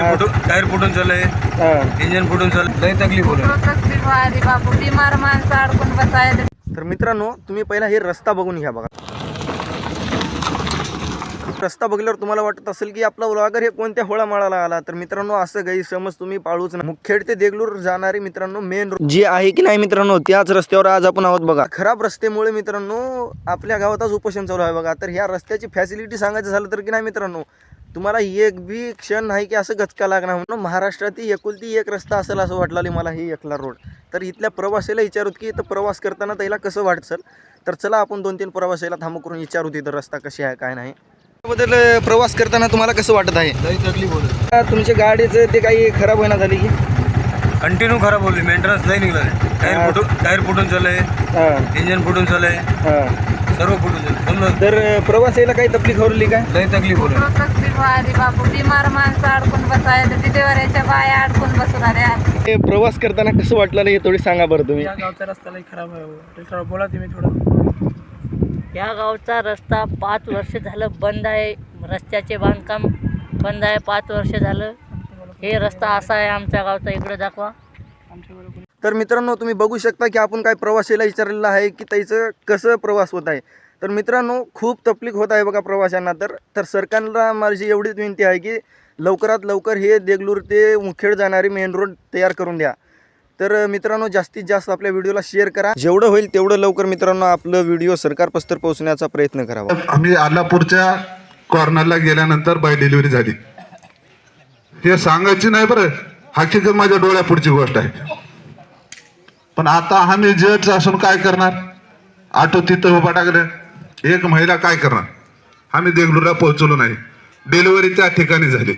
Tyre फुटून चालले, engine फुटून चालले, लय तकलीफ होते. तकलीफ आली बापू, बिमार माणसं अडकून बसायला. तर मित्रांनो तुम्ही पहिला हे रस्ता बघून घ्या बघा. रस्ता बघल्यावर तुम्हाला वाटत असेल की आपला व्लॉगर हे कोणत्या होळामाळाला आला. तर मित्रांनो असं गैरसमज तुम्ही पाळूच ना. मुखेड ते देगलूर जाणारी मित्रांनो मेन रोड जी आहे की नाही मित्रांनो, त्याच रस्त्यावर आज आपण आहोत बघा. खराब रस्त्यामुळे मित्रांनो आपल्या गावातच उपोषण चालू आहे बघा. तर ह्या रस्त्याची फॅसिलिटी सांगायचं झालं तर की नाही मित्रांनो, तुम्हाला एक बी क्षण नाही की असं गचका लागणार. म्हणून महाराष्ट्रातील एकुलती एक रस्ता असेल असं वाटलं मला ही एकला रोड. तर इथल्या प्रवासाला विचारूत की इथं प्रवास करताना त्याला कसं वाटतं. तर चला आपण 2-3 प्रवासाला थांबू करून विचारूत इथं रस्ता कशी आहे काय नाही. बद्दल प्रवास करताना तुम्हाला कसं वाटत आहे. लय तकलीफ होते. तुमच्या गाडीचं ते काही खराब होईना झाली की कंटिन्यू खराब होली, मेंटेनन्स लय निघाले. टायर फुटून चालले, इंजन फुटून चालले, सर्व फुटून चालले. तर प्रवासाला काही तकलीफ होली काय. लय तकलीफ होते. तकलीफ आली बापू, बिमार माणसं अडकून बसायला. डिलिव्हरीच्या बाया अडकून बसून आल्या. हे प्रवास करताना कसं वाटलं हे थोडी सांगा बरं तुम्ही. या गावचा रस्ता लई खराब आहे. थोडं बोला तुम्ही थोडं. या गावचा रस्ता 5 वर्ष झालं बंद आहे. रस्त्याचे बांधकाम बंद आहे 5 वर्ष झालं. हे रस्ता असा आहे आमच्या गावचा, इकडे दाखवा. तर मित्रांनो तुम्ही बघू शकता की आपण काय प्रवासाला विचारलेलं आहे की त्याचं कसं प्रवास होत आहे. तर मित्रांनो खूप तकलीफ होत आहे बघा प्रवाशांना. तर सरकारला माझी एवढीच विनंती आहे की लवकरात लवकर हे देगलूर ते मुखेड जाणारी मेन रोड तयार करून द्या. तर मित्रांनो जास्तीत जास्त आपल्या व्हिडिओला शेअर करा. जेवढं होईल तेवढं लवकर मित्रांनो आपलं व्हिडिओ सरकारपर्यंत पोहोचण्याचा प्रयत्न करावा. आम्ही आलापूरच्या कॉर्नरला गेल्यानंतर बाय डिलिव्हरी झाली. हे सांगायची नाही बरं, हकीकत माझ्या डोळ्यापुढची गोष्ट आहे. पण आता आम्ही जज असून काय करणार. ऑटो तिथं उभा टाकलं, एक महिला काय करणार. आम्ही देगलूरला पोहोचलो नाही, डिलिव्हरी त्या ठिकाणी झाली.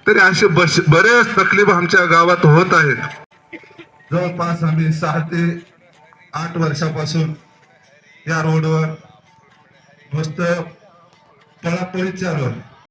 तरी असे बरेच तकलीफ आमच्या गावात होत आहेत. जवळपास आम्ही 6 ते 8 वर्षापासून या रोडवर मस्त पळापळी चालू आहे.